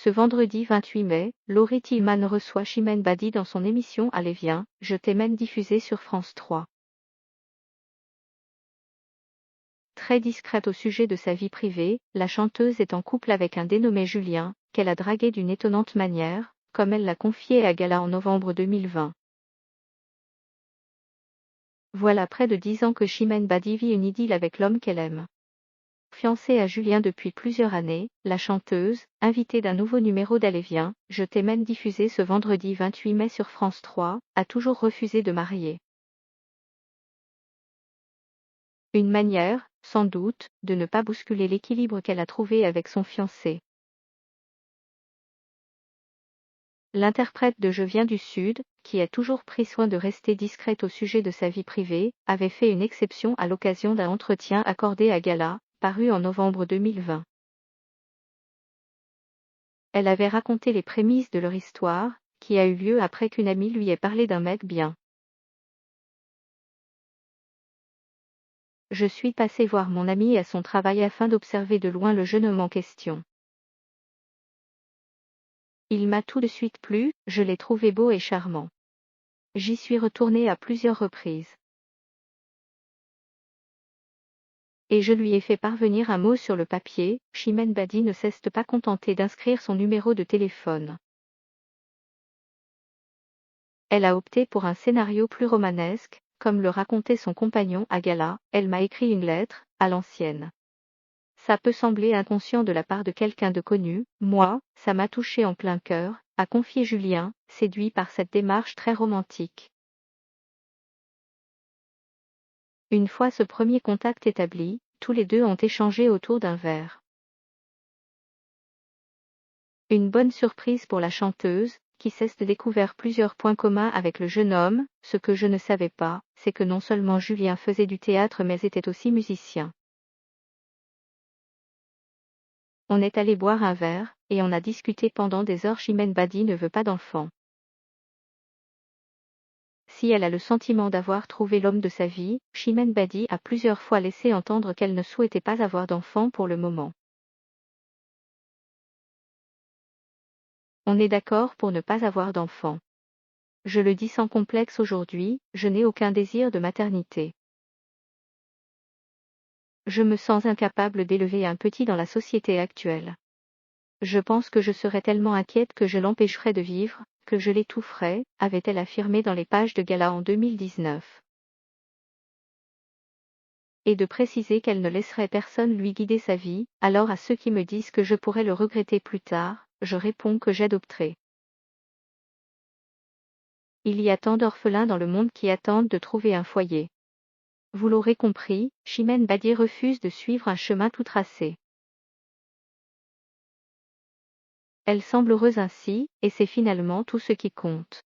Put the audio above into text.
Ce vendredi 28 mai, Laurie Tillman reçoit Chimène Badi dans son émission Allez viens, je t'aime diffusée sur France 3. Très discrète au sujet de sa vie privée, la chanteuse est en couple avec un dénommé Julien, qu'elle a dragué d'une étonnante manière, comme elle l'a confié à Gala en novembre 2020. Voilà près de 10 ans que Chimène Badi vit une idylle avec l'homme qu'elle aime. Fiancée à Julien depuis plusieurs années, la chanteuse, invitée d'un nouveau numéro d'Allez viens, je t'aime diffusé ce vendredi 28 mai sur France 3, a toujours refusé de marier. Une manière, sans doute, de ne pas bousculer l'équilibre qu'elle a trouvé avec son fiancé. L'interprète de Je viens du Sud, qui a toujours pris soin de rester discrète au sujet de sa vie privée, avait fait une exception à l'occasion d'un entretien accordé à Gala, paru en novembre 2020. Elle avait raconté les prémices de leur histoire, qui a eu lieu après qu'une amie lui ait parlé d'un mec bien. Je suis passée voir mon amie à son travail afin d'observer de loin le jeune homme en question. Il m'a tout de suite plu, je l'ai trouvé beau et charmant. J'y suis retournée à plusieurs reprises. Et je lui ai fait parvenir un mot sur le papier. Chimène Badi ne s'est pas contentée d'inscrire son numéro de téléphone. Elle a opté pour un scénario plus romanesque, comme le racontait son compagnon à Gala, elle m'a écrit une lettre, à l'ancienne. Ça peut sembler inconscient de la part de quelqu'un de connu, moi, ça m'a touché en plein cœur, a confié Julien, séduit par cette démarche très romantique. Une fois ce premier contact établi, tous les deux ont échangé autour d'un verre. Une bonne surprise pour la chanteuse, qui s'est découvert plusieurs points communs avec le jeune homme. Ce que je ne savais pas, c'est que non seulement Julien faisait du théâtre mais était aussi musicien. On est allé boire un verre, et on a discuté pendant des heures. Chimène Badi ne veut pas d'enfant. Si elle a le sentiment d'avoir trouvé l'homme de sa vie, Chimène Badi a plusieurs fois laissé entendre qu'elle ne souhaitait pas avoir d'enfant pour le moment. On est d'accord pour ne pas avoir d'enfant. Je le dis sans complexe aujourd'hui, je n'ai aucun désir de maternité. Je me sens incapable d'élever un petit dans la société actuelle. Je pense que je serais tellement inquiète que je l'empêcherais de vivre, que je l'étoufferais, avait-elle affirmé dans les pages de Gala en 2019. Et de préciser qu'elle ne laisserait personne lui guider sa vie. Alors à ceux qui me disent que je pourrais le regretter plus tard, je réponds que j'adopterai. Il y a tant d'orphelins dans le monde qui attendent de trouver un foyer. Vous l'aurez compris, Chimène Badi refuse de suivre un chemin tout tracé. Elle semble heureuse ainsi, et c'est finalement tout ce qui compte.